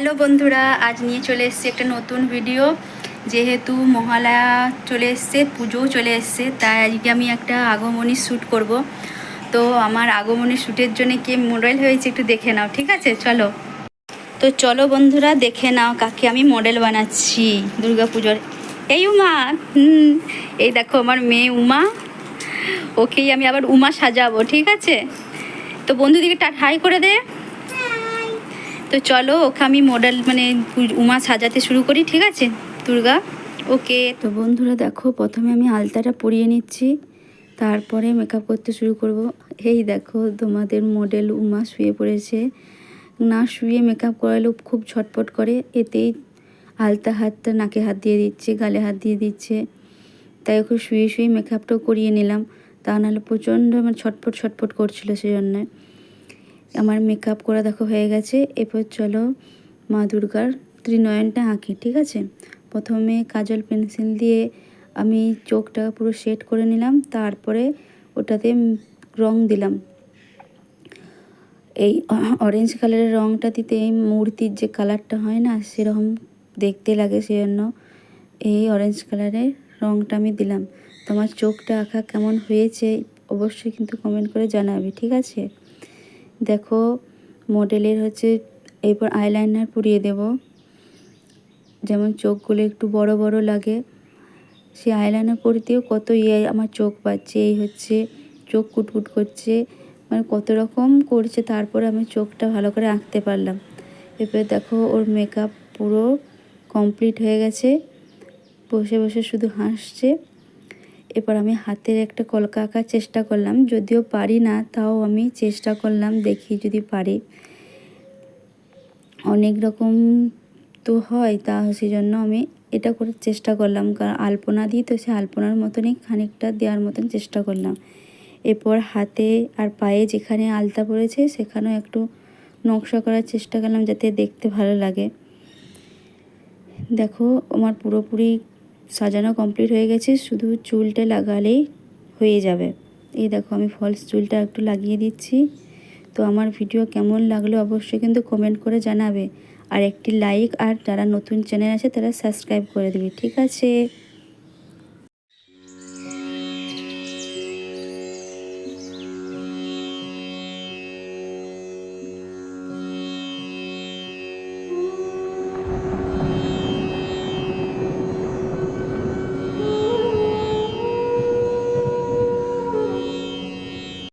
Hello বন্ধুরা, আজ নিয়ে চলে এসেছি একটা নতুন ভিডিও। যেহেতু মহালয়া চলে এসছে, পুজোও চলে এসছে, তাই আজকে আমি একটা আগমনী শ্যুট করব। তো আমার আগমনী শ্যুটের জন্য কে মডেল হয়েছে একটু দেখে নাও, ঠিক আছে? চলো। তো চলো বন্ধুরা, দেখে নাও কাকে আমি মডেল বানাচ্ছি দুর্গা পুজোর। এই উমা, এই দেখো আমার মেয়ে উমা, ওকেই আমি আবার উমা সাজাবো, ঠিক আছে? তো বন্ধুদিকে হাই করে দে। তো চলো ওকে আমি মডেল উমা সাজাতে শুরু করি, ঠিক আছে? দুর্গা, ওকে। তো বন্ধুরা দেখো, প্রথমে আমি আলতাটা পরিয়ে নিচ্ছি, তারপরে মেকআপ করতে শুরু করব। এই দেখো তোমাদের মডেল উমা শুয়ে পড়েছে। না শুয়ে মেকআপ করালেও খুব ছটপট করে, এতেই আলতা হাতটা নাকে হাত দিয়ে দিচ্ছে, গালে হাত দিয়ে দিচ্ছে। তাই ওকে শুয়ে শুয়ে মেকআপটাও করিয়ে নিলাম, তা নাহলে প্রচণ্ড ছটপট ছটপট করছিল, সেজন্য। আমার মেকআপ করা দেখো হয়ে গেছে। এরপর চলো মা দুর্গার ত্রিনয়নটা আঁকি, ঠিক আছে? প্রথমে কাজল পেন্সিল দিয়ে আমি চোখটা পুরো সেট করে নিলাম, তারপরে ওটাতে রং দিলাম। এই অরেঞ্জ কালারের রংটা দিতে এই মূর্তির যে কালারটা হয় না, সেরকম দেখতে লাগে, সেজন্য এই অরেঞ্জ কালারের রংটা আমি দিলাম। তোমার চোখটা আঁকা কেমন হয়েছে অবশ্যই কিন্তু কমেন্ট করে জানাবে, ঠিক আছে? দেখো মডেলের এরপর আইলাইনার পরিয়ে দেব, যেমন চোখগুলো একটু বড় বড় লাগে। সেই আইলাইনার পরিতেও কত আমার চোখ পাচ্ছে, এই চোখ কুটকুট করছে, কত রকম করছে, তারপরে আমি চোখটা ভালো করে আঁকতে পারলাম। এরপরে দেখো ওর মেকআপ পুরো কমপ্লিট হয়ে গেছে, বসে বসে শুধু হাসছে। এরপর আমি হাতের একটা কলকা আঁকার চেষ্টা করলাম, যদিও পারি না, তাও আমি চেষ্টা করলাম, দেখি যদি পারি। অনেক রকম তো হয়, তা সেই জন্য আমি এটা করার চেষ্টা করলাম, কারণ আলপনা দিই তো, সে আলপনার মতনই খানিকটা দেওয়ার মতন চেষ্টা করলাম। এরপর হাতে আর পায়ে যেখানে আলতা পড়েছে সেখানেও একটু নকশা করার চেষ্টা করলাম, যাতে দেখতে ভালো লাগে। দেখো আমার পুরোপুরি সাজানো কমপ্লিট হয়ে গেছে, শুধু চুলটা লাগালেই হয়ে যাবে। এই দেখো আমি ফলস চুলটা একটু লাগিয়ে দিচ্ছি। তো আমার ভিডিও কেমন লাগলো অবশ্যই কিন্তু কমেন্ট করে জানাবে, আর একটি লাইক, আর যারা নতুন চ্যানেল আছে তারা সাবস্ক্রাইব করে দেবে, ঠিক আছে?